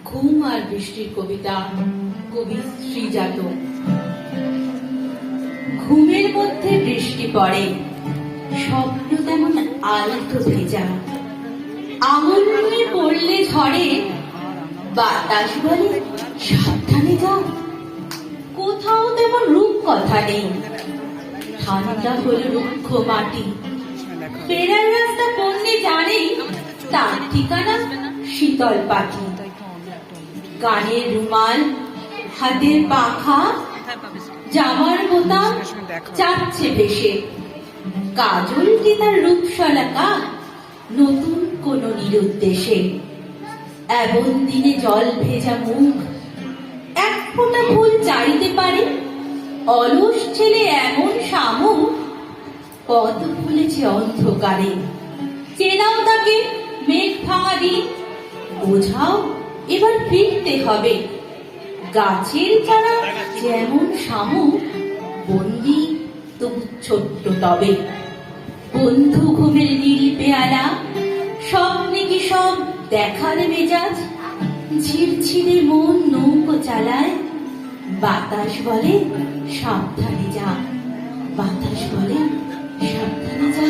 ঘুম আর বৃষ্টির কবিতা, কবি শ্রীজাত। ঘুমের মধ্যে বৃষ্টি পড়ে, স্বপ্ন তেমন আলতো ভেজা। আঙুল নুয়ে পড়লে ঝড়ে, বাতাস বলে সাবধানে যা। কোথাও তেমন রূপ কথা নেই, ঠান্ডা হলো রুক্ষ মাটি। ফেরার রাস্তা পড়লে জানে, তার ঠিকানা শীতল পাখি। গানের রুমাল, হাতের পাখা, জামার বোতাম চাচ্ছে ভেসে। কাজল কি তার রূপশলাকা, নতুন কোন নিরুদ্দেশে। এমন দিনে জল ভেজা মুখ, এক ফোঁটা ফুল চাইতে পারে। অলস ছেলে এমন শামুক, পদ ফুলেছে অন্ধকারে। চেনাও তাকে মেঘ ভাঙা দিন, বোঝাও এবার ফিরতে হবে। গাছের চারা যেমন শামুক, বন্দি তবু ছোট্ট তবে। বন্ধু ঘুমের নীল পেয়ালা, স্বপ্নে কি সব দেখার মেজাজ। ঝিরঝিরে মন নৌকো চালায়, বাতাস বলে সাবধানে যা। বাতাস বলে সাবধানে যা।